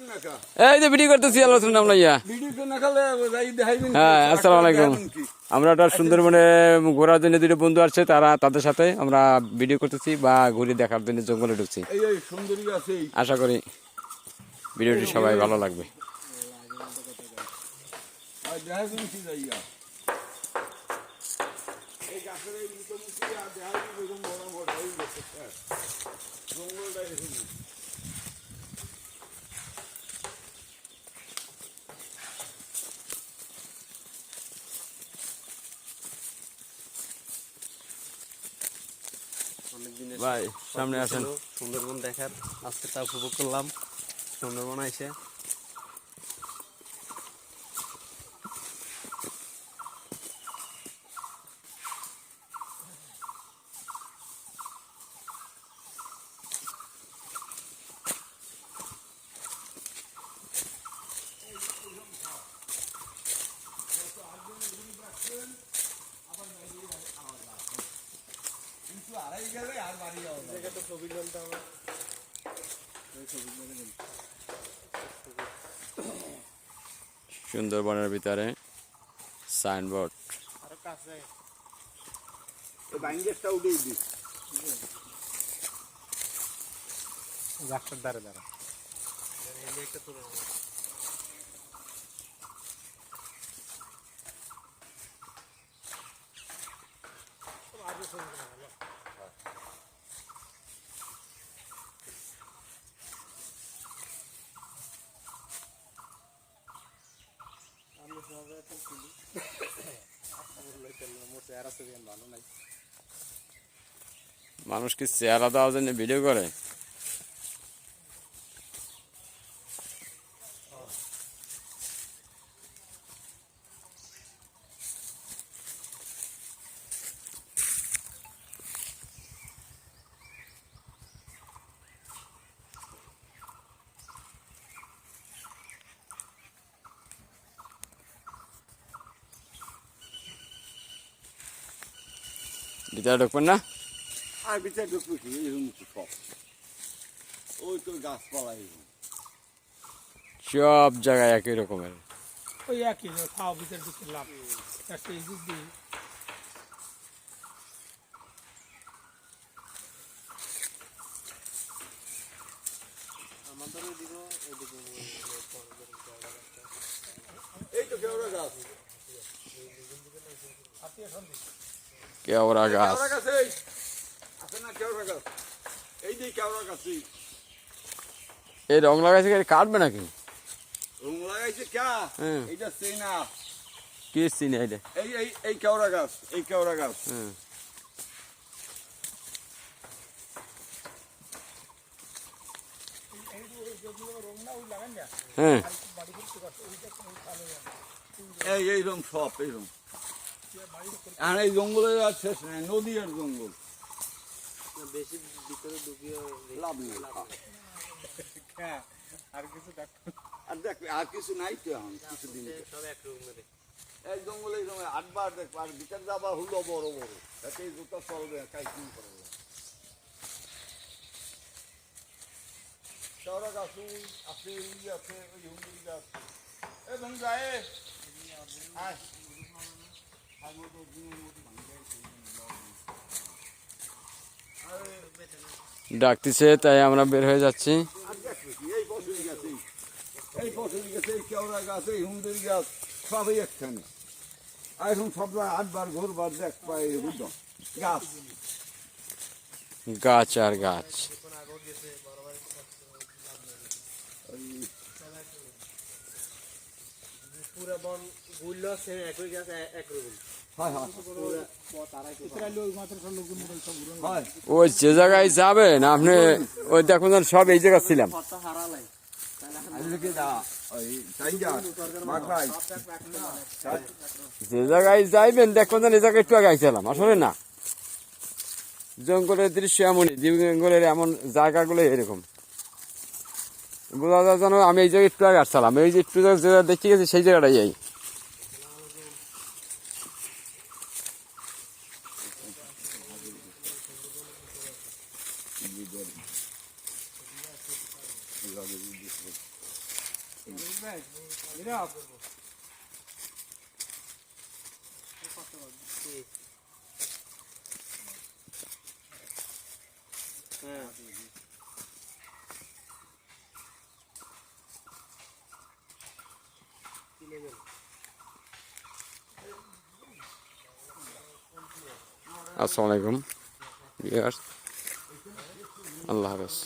এই যে ভিডিও করতেছি আলোচনা নাম লাইয়া। হ্যাঁ, আসসালামু আলাইকুম। আমরা একটা সুন্দরবনে ঘোরার জন্য দুটো বন্ধু আসছে, তাদের সাথে আমরা ভিডিও করতেছি বা ঘুরে দেখার জন্য জঙ্গলে ঢুকছি। আশা করি ভিডিওটি সবাই ভালো লাগবে। ভাই সামনে আসেন, সুন্দরবন দেখার আজকে তা উপভোগ করলাম। সুন্দরবন আইসে সুন্দরবনের ভিতরে সাইনবোর্ড। গাছটার দ্বারে দ্বারা মানুষ কি চেহারা দেওয়ার জন্য ভিডিও করে? ভিতরে ঢুকবেন না? আর ভিতরে ঢুকবো কি, এরকম সব ওই তো গাছপালা এরকম সব জায়গায় একই রকমের। ওই একই খাওয়া ভিতরে ঢুকে লাভ একটা এই দিক দিয়ে এই তো কেওড়া গাছ, কেওড়া গাছ। কেওড়া গাছ এই আছে না, কেওড়া গাছ এই যে কেওড়া গাছ। এই রং লাগাইছে, কাটবে নাকি? রং লাগাইছে কা? হ্যাঁ। এইটা চেনা, কি চিনি এটা? এই এই এই কেওড়া গাছ, এই কেওড়া গাছ। হ্যাঁ, হ্যাঁ। এই এইরকম সব এইরকম। আর এই জঙ্গলের আর শেষ নাই, নদী আর জঙ্গল, বেশি ভিতরে ঢুকিয়ে লাভ নেই। আর কিছু আর দেখ আর কিছু নাই তো এখন কিছুদিন। সব এক রকমের। এই জঙ্গলে এইরকম আটবার দেখবো, আর ভিতর যাবার হলো বড় বড়, এতে জুতা চলবে কাইকিং করে। কেওড়া গাছ আছে, উই আছে, ওই হুমুরি গাছ। এবং যায় ডাকতেছে, তাই আমরা বের হয়ে যাচ্ছি। এই পশুরি গাছ, এই পশুরি গাছ, এই কেওড়া গাছ, এই হুমুরি গাছ সবই একখানে। আর এখন সব আটবার ঘুরবার দেখ পাই বুঝল গাছ, গাছ আর গাছ। পুরা বন গুলো আছে একই গাছ একরকম। হয় হয় হয়। ওই যে জায়গায় যাবেন আপনি, ওই দেখুন সব এই জায়গায় ছিলাম। যে জায়গায় যাইবেন দেখুন এই জায়গায় একটু আগে আইছিলাম, আসলে না। জঙ্গলের দৃশ্য এমনই, জঙ্গলের এমন জায়গাগুলো এরকম বোঝা যায় যেন আমি এই জায়গায় একটু আগে আসছিলাম। এই যে একটু জায়গা দেখতে গেছি সেই জায়গাটাই যাই। হ্যাঁ আসসালামু আলাইকুম ভিউয়ার্স, আল্লাহ হাফেজ।